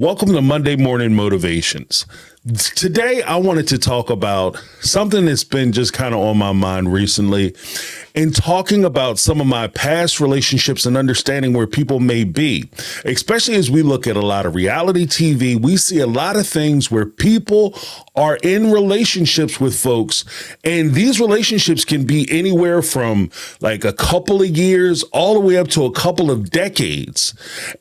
Welcome to Monday Morning Motivations. Today, I wanted to talk about something that's been just kind of on my mind recently, and talking about some of my past relationships and understanding where people may be, especially as we look at a lot of reality TV. We see a lot of things where people are in relationships with folks, and these relationships can be anywhere from like a couple of years all the way up to a couple of decades.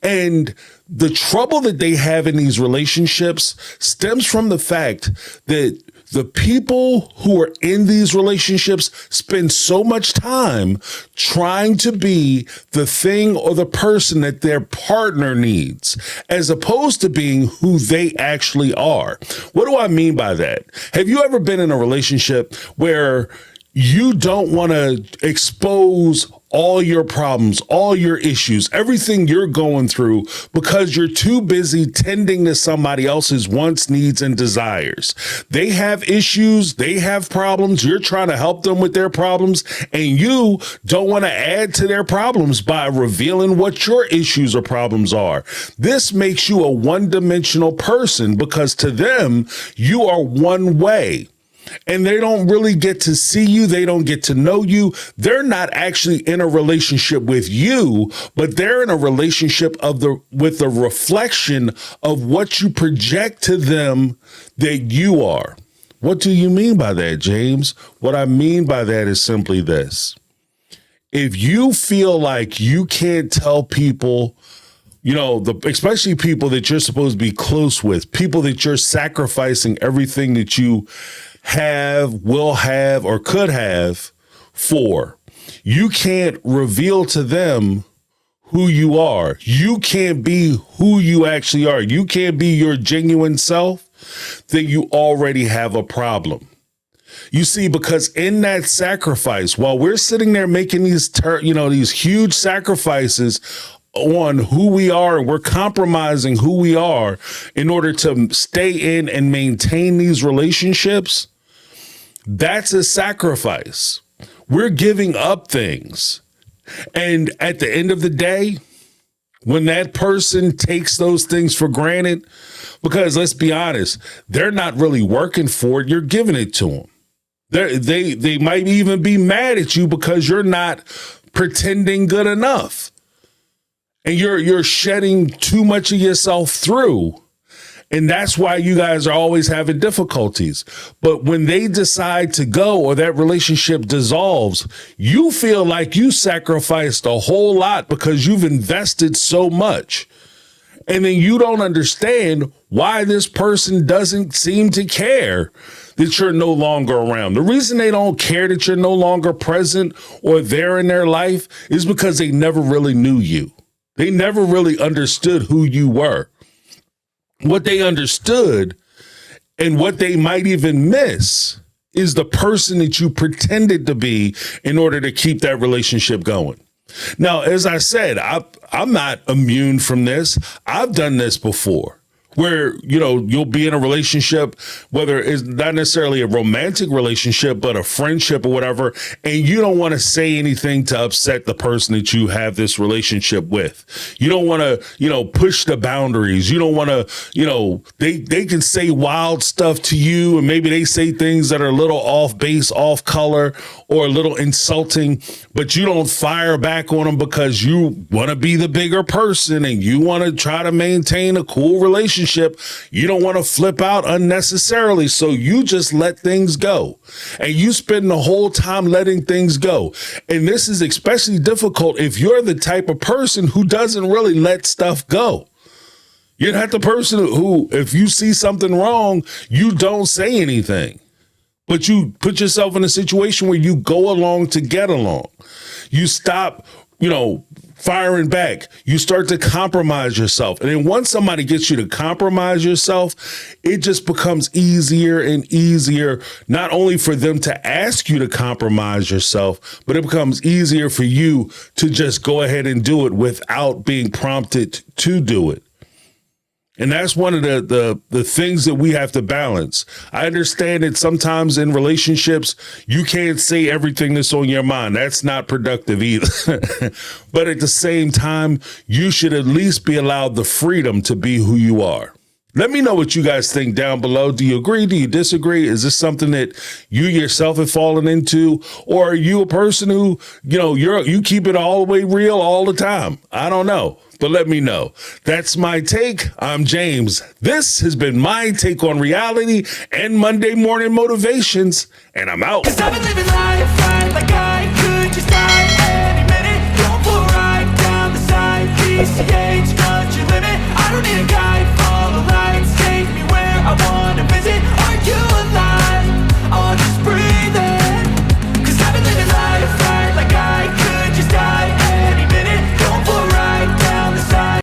And the trouble that they have in these relationships stems from the fact that the people who are in these relationships spend so much time trying to be the thing or the person that their partner needs, as opposed to being who they actually are. What do I mean by that? Have you ever been in a relationship where you don't want to expose all your problems, all your issues, everything you're going through, because you're too busy tending to somebody else's wants, needs, and desires? They have issues, they have problems, you're trying to help them with their problems, and you don't want to add to their problems by revealing what your issues or problems are. This makes you a one-dimensional person, because to them, you are one way. And they don't really get to see you. They don't get to know you. They're not actually in a relationship with you, but they're in a relationship with the reflection of what you project to them that you are. What do you mean by that, James? What I mean by that is simply this. If you feel like you can't tell people, especially people that you're supposed to be close with, people that you're sacrificing everything that you have, will have, or could have for, you can't reveal to them who you are. You can't be who you actually are. You can't be your genuine self. Then you already have a problem. You see, because in that sacrifice, while we're sitting there making these huge sacrifices on who we are, and we're compromising who we are in order to stay in and maintain these relationships, that's a sacrifice. We're giving up things. And at the end of the day, when that person takes those things for granted, because let's be honest, they're not really working for it, you're giving it to them. They might even be mad at you because you're not pretending good enough. And you're shedding too much of yourself through. And that's why you guys are always having difficulties. But when they decide to go, or that relationship dissolves, you feel like you sacrificed a whole lot because you've invested so much. And then you don't understand why this person doesn't seem to care that you're no longer around. The reason they don't care that you're no longer present or there in their life is because they never really knew you. They never really understood who you were. What they understood, and what they might even miss, is the person that you pretended to be in order to keep that relationship going. Now, as I said, I'm not immune from this. I've done this before, where, you'll be in a relationship, whether it's not necessarily a romantic relationship, but a friendship or whatever, and you don't want to say anything to upset the person that you have this relationship with. You don't want to, push the boundaries. You don't want to, they can say wild stuff to you, and maybe they say things that are a little off base, off color, or a little insulting, but you don't fire back on them because you want to be the bigger person and you want to try to maintain a cool relationship. You don't want to flip out unnecessarily. So you just let things go, and you spend the whole time letting things go. And this is especially difficult if you're the type of person who doesn't really let stuff go. You're not the person who, if you see something wrong, you don't say anything. But you put yourself in a situation where you go along to get along. You stop, firing back. You start to compromise yourself. And then once somebody gets you to compromise yourself, it just becomes easier and easier, not only for them to ask you to compromise yourself, but it becomes easier for you to just go ahead and do it without being prompted to do it. And that's one of the things that we have to balance. I understand that sometimes in relationships, you can't say everything that's on your mind. That's not productive either. But at the same time, you should at least be allowed the freedom to be who you are. Let me know what you guys think down below. Do you agree? Do you disagree? Is this something that you yourself have fallen into? Or are you a person who, you keep it all the way real all the time? I don't know, but let me know. That's my take. I'm James. This has been my take on reality and Monday morning motivations, and I'm out. 'Cause I've been living life right like I could just die any minute. Going for a ride down the side, PCA.